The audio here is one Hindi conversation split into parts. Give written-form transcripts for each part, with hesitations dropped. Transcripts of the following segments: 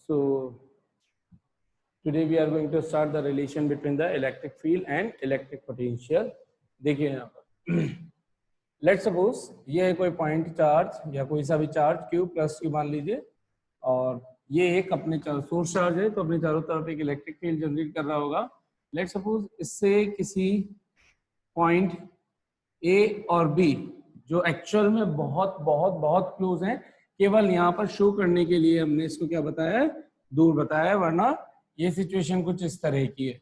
So today we are going to start the relation between the electric field and electric potential. देखिए यहाँ पर लेट सपोज ये है कोई पॉइंट चार्ज या कोई सा भी चार्ज Q प्लस Q मान लीजिए, और ये एक अपने सोर्स चार्ज है, तो अपने चारों तरफ एक इलेक्ट्रिक फील्ड जनरेट कर रहा होगा. लेट सपोज इससे किसी पॉइंट A और B जो एक्चुअल में बहुत बहुत बहुत क्लोज हैं, केवल यहाँ पर शो करने के लिए हमने इसको क्या बताया है, दूर बताया है, वरना ये सिचुएशन कुछ इस तरह की है.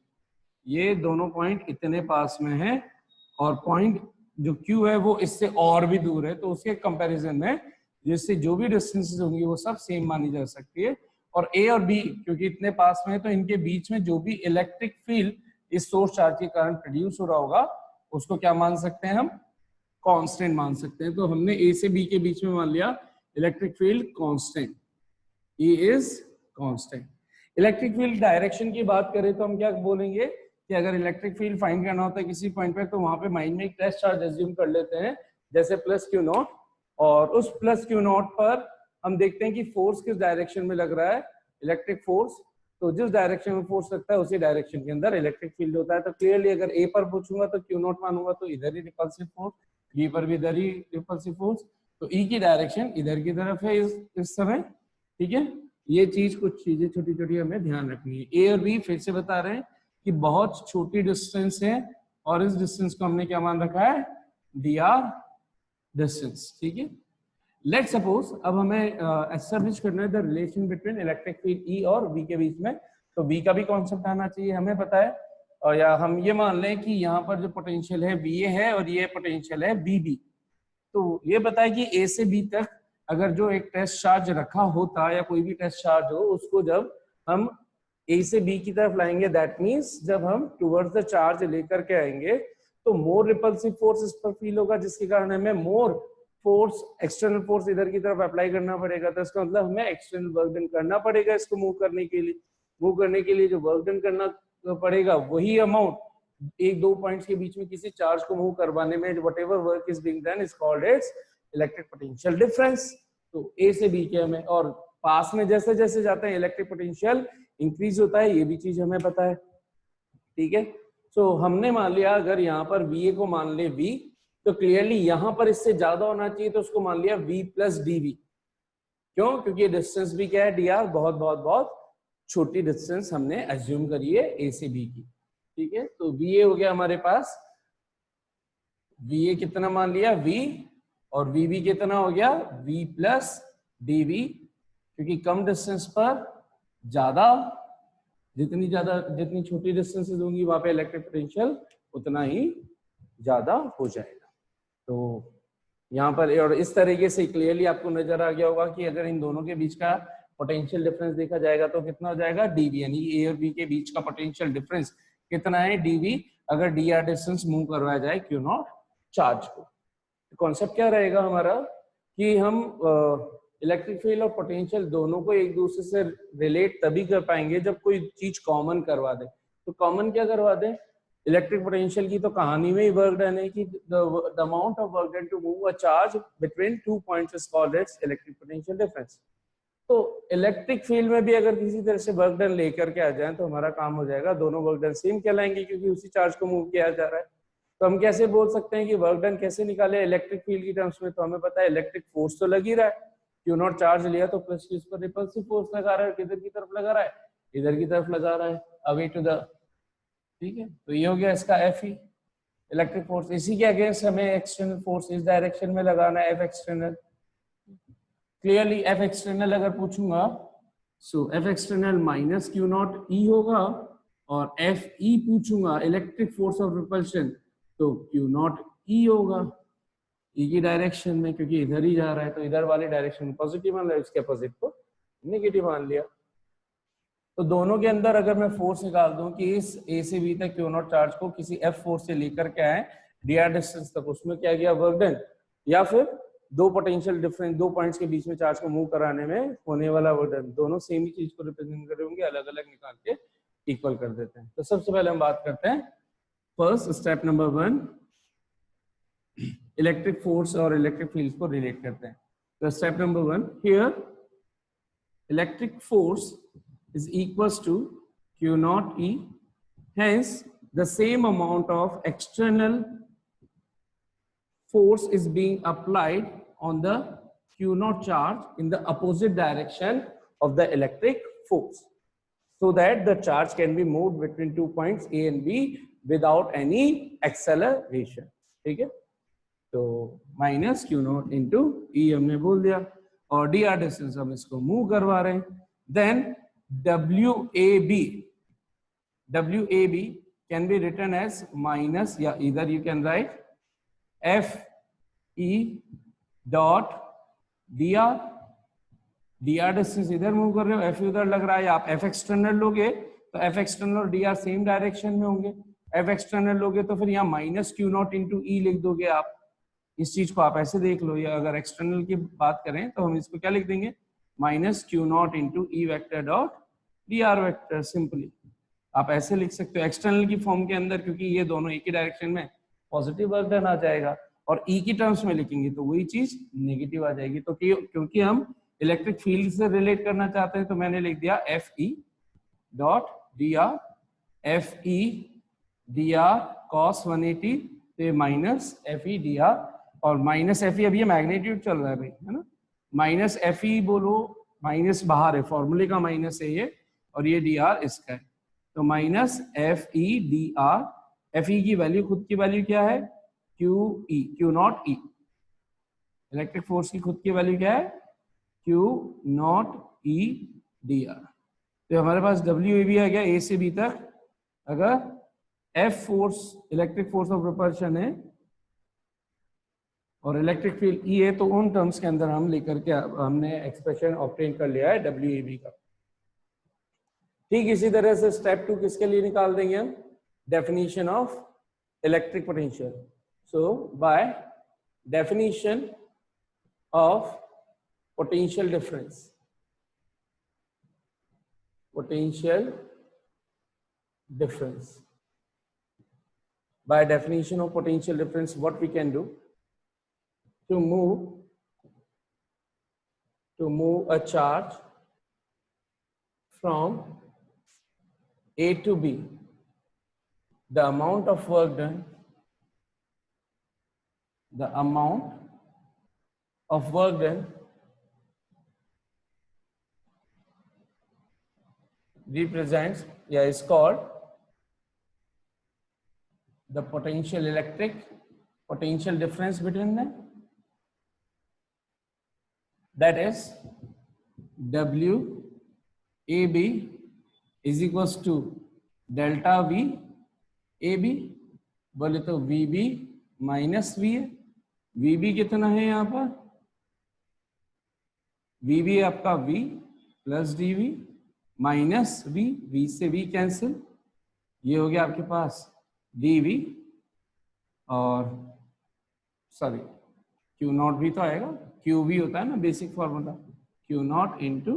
ये दोनों पॉइंट इतने पास में है और पॉइंट जो Q है वो इससे और भी दूर है, तो उसके कंपैरिजन में जिससे जो भी डिस्टेंसेस होंगी वो सब सेम मानी जा सकती है. और A और B क्योंकि इतने पास में है, तो इनके बीच में जो भी इलेक्ट्रिक फील्ड इस सोर्स चार्ज के कारण प्रोड्यूस हो रहा होगा उसको क्या मान सकते हैं, हम कांस्टेंट मान सकते हैं. तो हमने A से B के बीच में मान लिया electric field constant, E is constant. Electric field direction की बात करें तो हम क्या बोलेंगे कि अगर इलेक्ट्रिक फील्ड फाइंड करना होता है किसी पॉइंट पे, तो वहां पे माइंड में एक टेस्ट चार्ज एज्यूम कर लेते हैं जैसे प्लस Q नॉट, और उस प्लस Q नॉट पर हम देखते हैं कि फोर्स किस डायरेक्शन में लग रहा है, इलेक्ट्रिक फोर्स. तो जिस डायरेक्शन में फोर्स लगता है उसी डायरेक्शन के अंदर इलेक्ट्रिक फील्ड होता है. तो क्लियरली अगर A पर पूछूंगा तो Q नॉट मानूंगा तो इधर ही रिपल्सिव फोर्स, B पर भी इधर ही रिपल्सिव फोर्स, तो E की डायरेक्शन इधर की तरफ है इस समय. ठीक है, ये चीज कुछ चीजें छोटी छोटी हमें ध्यान रखनी है. A और B फिर से बता रहे हैं कि बहुत छोटी डिस्टेंस है और इस डिस्टेंस को हमने क्या मान रखा है, dr डिस्टेंस. ठीक है, लेट सपोज अब हमें एस्टैब्लिश करना है the relation between electric field E और V के बीच में. तो V का भी कॉन्सेप्ट आना चाहिए, हमें पता है. और या हम ये मान लें कि यहाँ पर जो पोटेंशियल है VA है और ये पोटेंशियल है BB. तो ये बताए कि A से B तक अगर जो एक टेस्ट चार्ज रखा होता या कोई भी टेस्ट चार्ज हो, उसको जब हम A से B की तरफ लाएंगे, दैट मीन्स जब हम टुवर्ड्स द चार्ज लेकर के आएंगे तो मोर रिपल्सिव फोर्स इस पर फील होगा, जिसके कारण हमें मोर फोर्स, एक्सटर्नल फोर्स इधर की तरफ अप्लाई करना पड़ेगा. तो इसका मतलब हमें एक्सटर्नल वर्क डन करना पड़ेगा इसको मूव करने के लिए. मूव करने के लिए जो वर्क डन करना पड़ेगा वही अमाउंट एक दो पॉइंट्स के बीच में किसी चार्ज को मूव करवाने में whatever work is being done is called its electric potential difference. तो A से B के हमें, और पास में जैसे जैसे जाते हैं इलेक्ट्रिक पोटेंशियल इंक्रीज होता है, ये भी चीज हमें पता है. ठीक है, सो हमने मान लिया अगर यहाँ पर VA को मान ले V, तो क्लियरली यहाँ पर इससे ज्यादा होना चाहिए, तो उसको मान लिया V प्लस DV. क्यों? क्योंकि ये डिस्टेंस भी क्या है, dr, बहुत बहुत बहुत छोटी डिस्टेंस हमने एज्यूम करी है A से B की. ठीक है, तो VA हो गया हमारे पास, VA कितना मान लिया V, और VB कितना हो गया V प्लस DV, क्योंकि कम डिस्टेंस पर ज्यादा, जितनी छोटी डिस्टेंसेस होंगी वहां पे इलेक्ट्रिक पोटेंशियल उतना ही ज्यादा हो जाएगा. तो यहाँ पर और इस तरीके से क्लियरली आपको नजर आ गया होगा कि अगर इन दोनों के बीच का पोटेंशियल डिफरेंस देखा जाएगा तो कितना हो जाएगा, DV, यानी A और B के बीच का पोटेंशियल डिफरेंस कितना है, DV, अगर dr डिस्टेंस मूव करवाया जाए Q नॉट चार्ज को. कॉन्सेप्ट क्या रहेगा हमारा कि हम इलेक्ट्रिक फील्ड और पोटेंशियल दोनों को एक दूसरे से रिलेट तभी कर पाएंगे जब कोई चीज कॉमन करवा दे. तो कॉमन क्या करवा दे, इलेक्ट्रिक पोटेंशियल की तो कहानी में ही वर्क डन है कि the amount of work done to move a charge between two points is called its electric potential difference. तो इलेक्ट्रिक फील्ड में भी अगर किसी तरह से वर्क डन लेकर के आ जाए तो हमारा काम हो जाएगा, दोनों वर्क डन सेम कहलाएंगे क्योंकि उसी चार्ज को मूव किया जा रहा है. तो हम कैसे बोल सकते हैं कि वर्क डन कैसे निकाले इलेक्ट्रिक फील्ड की टर्म्स में, तो हमें पता है इलेक्ट्रिक फोर्स तो लग ही रहा है, Q नॉट चार्ज लिया तो प्लस Q पर रिपल्सिव फोर्स लगा रहा है, किधर की तरफ लगा रहा है, इधर की तरफ लगा रहा है, अवे टू द. ठीक है, तो ये हो गया इसका Fe इलेक्ट्रिक फोर्स. इसी के अगेंस्ट हमें एक्सटर्नल फोर्स इस डायरेक्शन में लगाना है, F external. Clearly F external अगर पूछूंगा सो F external minus Q not E होगा, और Fe पूछूंगा इलेक्ट्रिक फोर्स ऑफ रिपल्शन तो Q नॉट E होगा E की डायरेक्शन में, क्योंकि इधर ही जा रहा है तो इधर वाली डायरेक्शन में पॉजिटिव मान लिया, इसके अपोजिट को नेगेटिव मान लिया. तो दोनों के अंदर अगर मैं फोर्स निकाल दूं कि इस A से B तक Q नॉट चार्ज को किसी F फोर्स से लेकर के आए dr डिस्टेंस तक, उसमें क्या गया वर्क डन, या फिर दो पोटेंशियल डिफरेंस, दो पॉइंट्स के बीच में चार्ज को मूव कराने में होने वाला वर्क डन, दोनों सेम ही चीज को रिप्रेजेंट कर रहे होंगे, अलग अलग निकाल के इक्वल कर देते हैं. तो सबसे पहले हम बात करते हैं first step number 1, electric force और इलेक्ट्रिक फील्ड को रिलेट करते हैं. तो step number 1, here electric force is equals to Q naught E. Hence, the same amount of external force is being applied on the Q naught charge in the opposite direction of the electric force, so that the charge can be moved between 2 points A and B without any acceleration. ठीक है, तो माइनस क्यू नॉट इंटू ई हमने बोल दिया, और डी आर डिस्टेंस हम इसको मूव करवा रहे हैं. Then W A B can be written as minus, या इधर you can write F E dot D R. D R distance इधर मूव कर रहे हो, एफ उधर लग रहा है, आप एफ एक्सटर्नल लोगे तो एफ एक्सटर्नल और डी आर सेम डायरेक्शन में होंगे. एफ एक्सटर्नल लोगे तो फिर यहाँ माइनस क्यू नॉट इंटू ई लिख दोगे आप. इस चीज को आप ऐसे देख लो, या अगर एक्सटर्नल की बात करें तो हम इसको क्या लिख देंगे, minus Q naught into E vector dot D are vector. Simply आप ऐसे लिख सकते हो एक्सटर्नल की फॉर्म के अंदर, क्योंकि ये दोनों एक ही डायरेक्शन में पॉजिटिव वर्क डन आ जाएगा, और ई की टर्म्स में लिखेंगे तो वही चीज नेगेटिव आ जाएगी. तो क्योंकि हम इलेक्ट्रिक फील्ड से रिलेट करना चाहते हैं तो मैंने लिख दिया F E dot D are, F E D R cos 180 तो minus F E D R, और माइनस एफ ई, अभी ये मैग्नीट्यूड चल रहा है भाई, है ना, माइनस एफ ई बोलो, माइनस बाहर है, फॉर्मूले का माइनस है ये, और ये डी आर इसका है, तो minus F E D R. F E की वैल्यू, खुद की वैल्यू क्या है, क्यू ई, क्यू नॉट ई. इलेक्ट्रिक फोर्स की खुद की वैल्यू क्या है, Q naught E D R. तो हमारे पास डब्ल्यू ए बी आ गया ए से बी तक. अगर F force electric force of repulsion है और इलेक्ट्रिक फील्ड ई है, तो उन टर्म्स के अंदर हम लेकर के हमने एक्सप्रेशन ऑब्टेन कर लिया है डब्ल्यू ए बी का. ठीक इसी तरह से स्टेप 2 किसके लिए निकाल देंगे हम, definition of electric potential. So by definition of potential difference, by definition of potential difference, what we can do to move a charge from A to B, the amount of work done represents, is called the potential difference between them. That is W A B is equals to delta V A B. बोले तो V B माइनस V है. V B कितना है यहाँ पर, V B आपका V plus D V minus V, V से वी कैंसिल, ये हो गया आपके पास डी वी, और सॉरी क्यू नॉट भी तो आएगा, क्यू वी होता है ना basic formula, Q naught into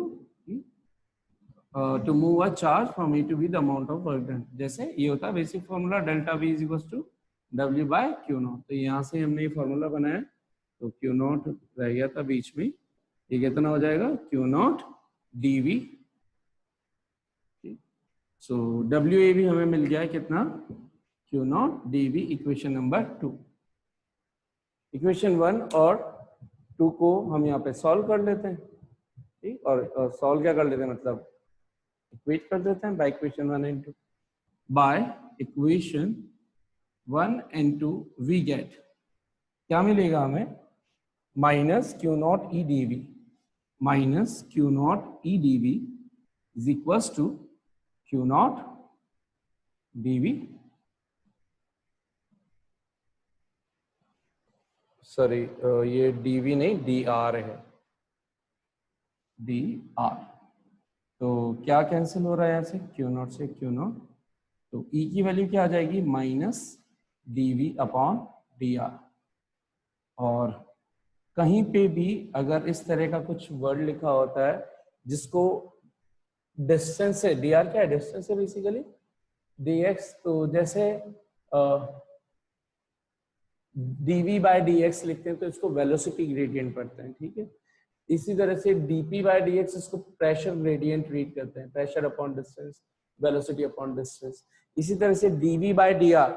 to move a charge from A to B the amount of work done. जैसे ये होता है basic formula delta V is equals to W by Q naught. तो यहाँ से हमने ये फॉर्मूला बनाया, तो क्यू नॉट रह गया था बीच में, ये कितना हो जाएगा Q naught D V. So W A भी हमें मिल गया है कितना, Q naught D V. Equation number 2. Equation 1 और 2 को हम यहाँ पे सॉल्व कर लेते हैं. ठीक, और सॉल्व क्या कर लेते हैं, मतलब इक्वेट कर देते हैं by equation 1 and 2. By equation 1 and 2 we get, क्या मिलेगा हमें, minus Q naught E D V, minus Q naught E D V is equals to Q naught D V, sorry ये डी वी नहीं डी आर है, डी आर. तो क्या कैंसिल हो रहा है यहाँ से, क्यू नॉट से क्यू नॉट, तो ई की वैल्यू क्या आ जाएगी, minus D we upon D R. और कहीं पे भी अगर इस तरह का कुछ वर्ड लिखा होता है जिसको डिस्टेंस है, डी आर क्या है, डिस्टेंस है बेसिकली, डी एक्स, तो जैसे D V by D X लिखते हैं तो इसको वेलोसिटी ग्रेडियंट पढ़ते हैं. ठीक है, इसी तरह से dp by dx इसको प्रेशर ग्रेडियंट रीड करते हैं, pressure upon distance, velocity upon distance. इसी तरह से dv by dr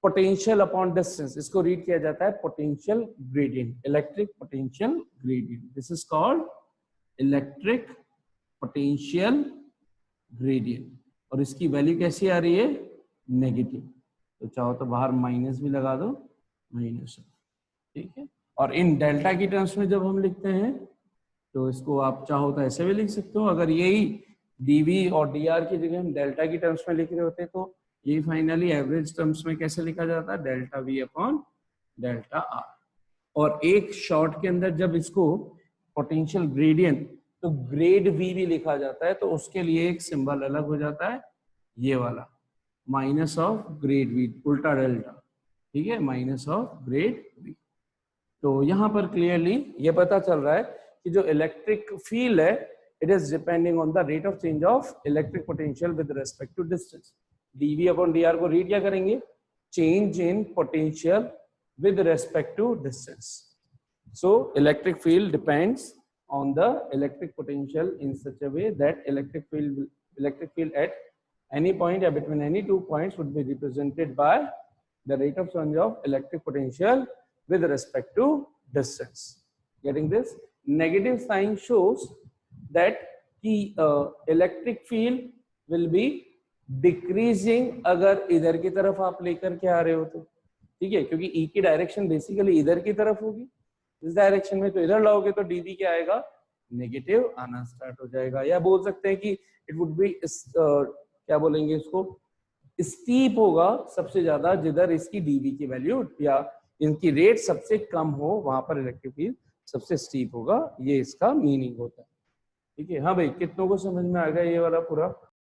potential upon distance, इसको रीड किया जाता है potential gradient, electric potential gradient. This is called electric potential gradient. और इसकी वैल्यू कैसी आ रही है? नेगेटिव। तो चाहो तो बाहर माइनस भी लगा दो, माइनस, ठीक है। और इन डेल्टा की टर्म्स में जब हम लिखते हैं तो इसको आप चाहो तो ऐसे भी लिख सकते हो। अगर यही dv और dr की जगह हम डेल्टा की टर्म्स में लिख रहे होते तो ये फाइनली एवरेज टर्म्स में कैसे लिखा जाता है? Delta v upon delta r। और एक शॉर्ट के अंदर जब इसको पोटेंशियल ग्रेडियंट तो ग्रेड v भी लिखा जाता है, तो उसके लिए एक सिंबल अलग हो जाता है, ये वाला माइनस ऑफ ग्रेड v, उल्टा डेल्टा, ठीक है, माइनस ऑफ ग्रेड v। तो यहाँ पर क्लियरली ये पता चल रहा है कि जो इलेक्ट्रिक फील्ड है it is depending on the rate of change of electric potential with respect to distance. dv upon dr को रीड क्या करेंगे? Change in potential with respect to distance. So electric field depends on the electric potential in such a way that electric field at any point or between any 2 points would be represented by the rate of change of electric potential with respect to distance. Getting this? Negative sign shows that the electric field will be decreasing अगर इधर की तरफ आप लेकर के आ रहे हो तो, ठीक है, क्योंकि E की डायरेक्शन बेसिकली इधर की तरफ होगी, इस डायरेक्शन में, तो इधर लाओगे तो dv क्या आएगा? नेगेटिव आना स्टार्ट हो जाएगा। या बोल सकते हैं कि इट वुड बी क्या बोलेंगे इसको, स्टीप होगा सबसे ज्यादा जिधर इसकी dv की वैल्यू या इनकी रेट सबसे कम हो, वहां पर इलेक्ट्रिक फील्ड सबसे स्टीप होगा। ये इसका मीनिंग होता है, ठीक है। हाँ भाई, कितनों को समझ में आ गया ये वाला पूरा?